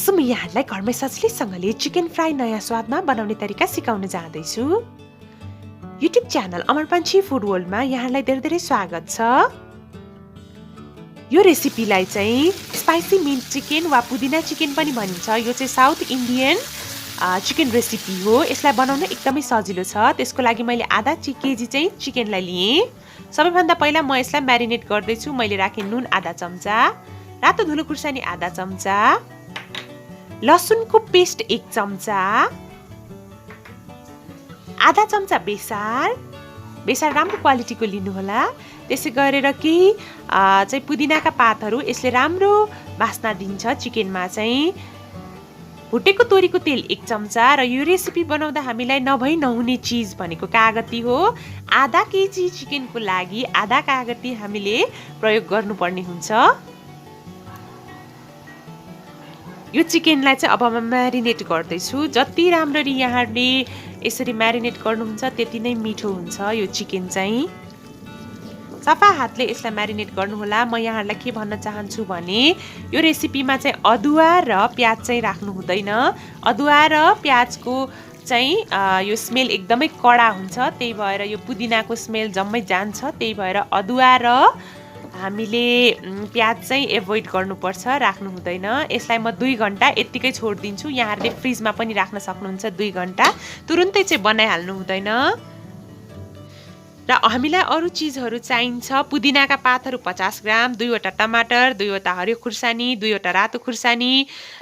आज म यहाँलाई घरमै सजिलैसँगले चिकन फ्राई नयाँ स्वादमा बनाउने तरिका सिकाउन जाँदैछु। युट्युब च्यानल अमर पन्छी फूड वर्ल्डमा यहाँलाई धेरै स्वागत छ। यो रेसिपीलाई चाहिँ स्पाइसी मिन्ट चिकन वा पुदिना चिकन पनि भनिन्छ। यो चाहिँ साउथ इन्डियन चिकन रेसिपी हो। यसलाई बनाउन एकदमै सजिलो छ। त्यसको लागि मैले आधा केजी चाहिँ चिकनलाई लिएँ। सबैभन्दा पहिला म यसलाई म्यारिनेट गर्दैछु। मैले राखेँ नुन आधा चम्चा, रातो धुलो खुर्सानी आधा चम्चा, लसुनको पेस्ट 1 चम्चा, आधा चम्चा बेसार राम्रो क्वालिटीको लिनुहोला। त्यसै गरेर केही चाहिँ पुदिनाका पातहरू, यसले राम्रो बास्ना दिन्छ चिकनमा चाहिँ। भुटेको तोरीको तेल 1 चम्चा र यो रेसिपी बनाउँदा हामीलाई नभई नहुने चिज भनेको कागती हो। आधा केजी चिकनको लागि आधा कागती हामीले प्रयोग गर्नुपर्ने हुन्छ। यो चिकनलाई चाहिँ अब म म्यारिनेट गर्दैछु। जति राम्ररी यहाँले यसरी म्यारिनेट गर्नुहुन्छ त्यति नै मिठो हुन्छ यो चिकन चाहिँ। सफा हातले यसलाई म्यारिनेट गर्नुहोला। म यहाँहरूलाई के भन्न चाहन्छु भने यो रेसिपीमा चाहिँ अदुवा र प्याज चाहिँ राख्नु हुँदैन। अदुवा र प्याजको चाहिँ यो स्मेल एकदमै कडा हुन्छ। त्यही भएर यो पुदिनाको स्मेल जम्मै जान्छ। त्यही भएर अदुवा र हामीले प्याज चाहिँ एभोइड गर्नुपर्छ, राख्नु हुँदैन। यसलाई म 2 घण्टा यत्तिकै छोडिदिन्छु। यहाँहरूले फ्रिजमा पनि राख्न सक्नुहुन्छ 2 घण्टा। तुरुन्तै चाहिँ बनाइहाल्नु हुँदैन। र हामीलाई अरू चिजहरू चाहिन्छ। पुदिनाका पातहरू 50 ग्राम, 2वटा टमाटर, 2वटा हरियो खुर्सानी, 2वटा रातो खुर्सानी,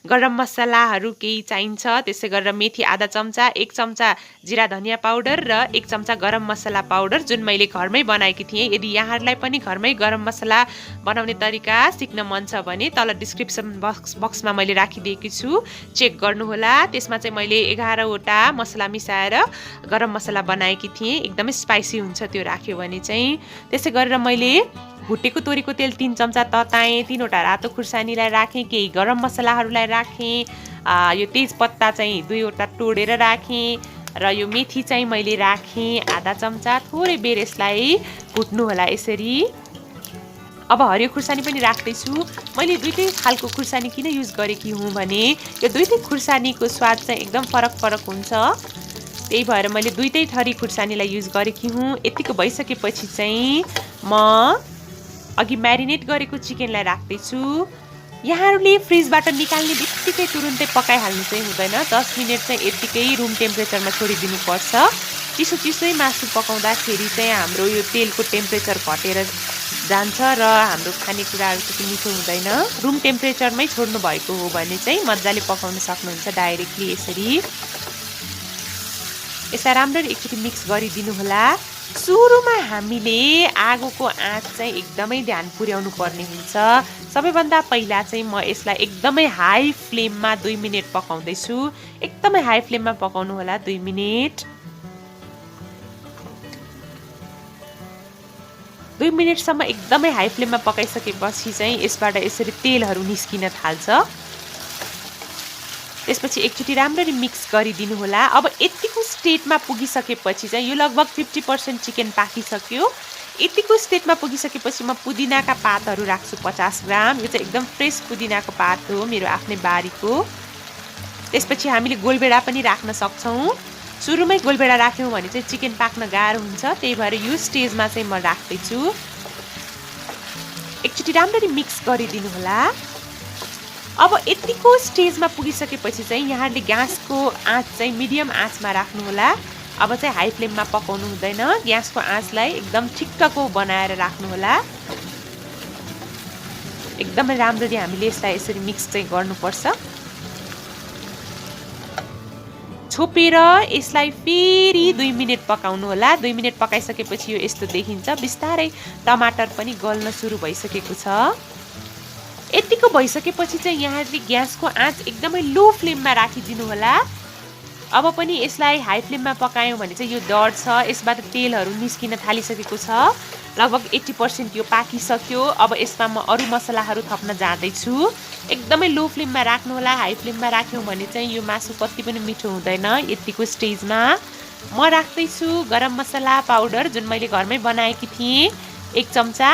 गरम मसलाहरू केही चाहिन्छ। त्यसै गरेर मेथी आधा चम्चा, 1 चम्चा जिरा धनियाँ पाउडर र 1 चम्चा गरम मसला पाउडर, जुन मैले घरमै बनाएकी थिएँ। यदि यहाँहरूलाई पनि घरमै गरम मसला बनाउने तरिका सिक्न मन छ भने तल डिस्क्रिप्सन बक्समा मैले राखिदिएकी छु, चेक गर्नुहोला। त्यसमा चाहिँ मैले 11वटा मसला मिसाएर गरम मसला बनाएकी थिएँ। एकदमै स्पाइसी हुन्छ त्यो राख्यो भने चाहिँ। त्यसै गरेर मैले भुटेको तोरीको तेल 3 चम्चा तताएँ, 3वटा रातो खुर्सानीलाई राखेँ, केही गरम मसलाहरूलाई राखेँ, यो तेजपत्ता चाहिँ 2वटा तोडेर राखेँ र यो मेथी चाहिँ मैले राखेँ आधा चम्चा। थोरै बेर यसलाई भुट्नु होला यसरी। अब हरियो खुर्सानी पनि राख्दैछु। मैले दुईटै खालको खुर्सानी किन युज गरेकी हुँ भने यो दुईटै खुर्सानीको स्वाद चाहिँ एकदम फरक हुन्छ। त्यही भएर मैले दुईटै थरी खुर्सानीलाई युज गरेकी हुँ। यतिको भइसकेपछि चाहिँ म अघि म्यारिनेट गरेको चिकनलाई राख्दैछु। यहाँहरूले फ्रिजबाट निकाल्ने बित्तिकै तुरुन्तै पकाइहाल्नु चाहिँ हुँदैन। 10 मिनट चाहिँ यत्तिकै रुम टेम्परेचरमा छोडिदिनुपर्छ। चिसै मासु पकाउँदाखेरि चाहिँ हाम्रो यो तेलको टेम्परेचर घटेर जान्छ र हाम्रो खानेकुराहरू त्यति मिठो हुँदैन। रुम टेम्परेचरमै छोड्नु भएको हो भने चाहिँ मजाले पकाउन सक्नुहुन्छ डाइरेक्टली यसरी। यसलाई राम्ररी एकचोटि मिक्स गरिदिनु होला। सुरुमा हामीले आगोको आँच चाहिँ एकदमै ध्यान पुर्याउनु पर्ने हुन्छ। सबैभन्दा पहिला चाहिँ म यसलाई एकदमै हाई फ्लेममा 2 मिनट पकाउँदैछु। एकदमै हाई फ्लेममा पकाउनु होला 2 मिनट। 2 मिनटसम्म एकदमै हाई फ्लेममा पकाइसकेपछि चाहिँ यसबाट यसरी तेलहरू निस्किन थाल्छ। त्यसपछि एकचोटि राम्ररी मिक्स गरिदिनु होला। अब यतिको स्टेटमा पुगिसकेपछि चाहिँ यो लगभग 50% चिकन पाकिसक्यो। यतिको स्टेटमा पुगिसकेपछि म पुदिनाका पातहरू राख्छु 50 ग्राम। यो चाहिँ एकदम फ्रेस पुदिनाको पात हो, मेरो आफ्नै बारीको। त्यसपछि हामीले गोलभेडा पनि राख्न सक्छौँ। सुरुमै गोलभेडा राख्यौँ भने चाहिँ चिकन पाक्न गाह्रो हुन्छ। त्यही भएर यो स्टेजमा चाहिँ म राख्दैछु। एकचोटि राम्ररी मिक्स गरिदिनु होला। अब यतिको स्टेजमा पुगिसकेपछि चाहिँ यहाँहरूले ग्यासको आँच चाहिँ मिडियम आँचमा राख्नु होला। अब चाहिँ हाई फ्लेममा पकाउनु हुँदैन। ग्यासको आँचलाई एकदम ठिक्कको बनाएर राख्नु होला। एकदमै राम्ररी हामीले यसलाई यसरी मिक्स चाहिँ गर्नुपर्छ। छोपेर यसलाई फेरि 2 मिनट पकाउनु होला। 2 मिनट पकाइसकेपछि यो यस्तो देखिन्छ। बिस्तारै टमाटर पनि गल्न सुरु भइसकेको छ। यतिको भइसकेपछि चाहिँ यहाँहरूले ग्यासको आँच एकदमै लो फ्लेममा राखिदिनु होला। अब पनि यसलाई हाई फ्लेममा पकायौँ भने चाहिँ यो डढ्छ। यसबाट तेलहरू निस्किन थालिसकेको छ। लगभग 80% यो पाकिसक्यो। अब यसमा म अरू मसलाहरू थप्न जाँदैछु। एकदमै लो फ्लेममा राख्नु होला। हाई फ्लेममा राख्यौँ भने चाहिँ यो मासु कति पनि मिठो हुँदैन। यतिको स्टेजमा म राख्दैछु गरम मसला पाउडर, जुन मैले घरमै बनाएकी थिएँ 1 चम्चा।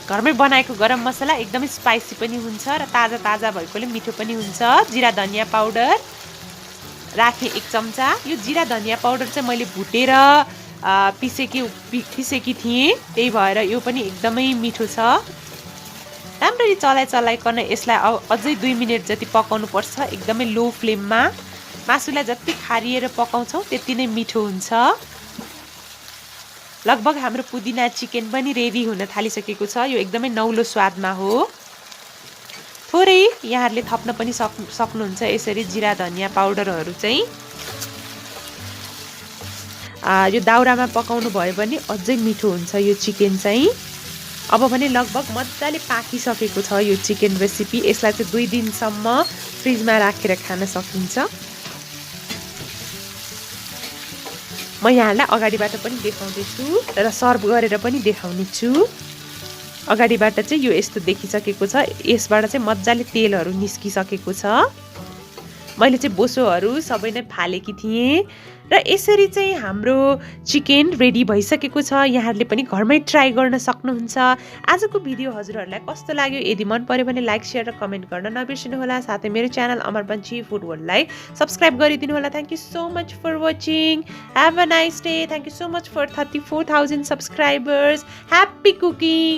घरमै बनाएको गरम मसला एकदमै स्पाइसी पनि हुन्छ र ताजा ताजा भएकोले मिठो पनि हुन्छ। जिरा धनियाँ पाउडर राखेँ 1 चम्चा। यो जिरा धनियाँ पाउडर चाहिँ मैले भुटेर पिसेकी थिएँ, त्यही भएर यो पनि एकदमै मिठो छ। राम्ररी चलाइकन यसलाई अझै 2 मिनेट जति पकाउनु पर्छ एकदमै लो फ्लेममा। मासुलाई जति खारिएर पकाउँछौँ त्यति नै मिठो हुन्छ। लगभग हाम्रो पुदिना चिकन पनि रेडी हुन थालिसकेको छ। यो एकदमै नौलो स्वादमा हो। थोरै यहाँहरूले थप्न पनि सक्नुहुन्छ यसरी जिरा धनियाँ पाउडरहरू चाहिँ। यो दाउरामा पकाउनु भयो भने अझै मिठो हुन्छ यो चिकन चाहिँ। अब भने लगभग मजाले पाकिसकेको छ यो चिकन रेसिपी। यसलाई चाहिँ 2 दिनसम्म फ्रिजमा राखेर खान सकिन्छ। म यहाँलाई अगाडिबाट पनि देखाउँदैछु र सर्भ गरेर पनि देखाउने छु। अगाडिबाट चाहिँ यो यस्तो देखिसकेको छ। यसबाट चाहिँ मजाले तेलहरू निस्किसकेको छ। मैले चाहिँ बोसोहरू सबै नै फालेकी थिएँ र यसरी चाहिँ हाम्रो चिकन रेडी भइसकेको छ। यहाँहरूले पनि घरमै ट्राई गर्न सक्नुहुन्छ। आजको भिडियो हजुरहरूलाई कस्तो लाग्यो? यदि मन पर्यो भने लाइक शेयर र कमेन्ट गर्न नबिर्सिनु होला। साथै मेरो च्यानल अमर पञ्ची फुड वर्ल्डलाई सब्स्क्राइब गरिदिनु होला। Thank you so much for watching. Have a nice day. Thank you so much for 34,000 subscribers. Happy cooking.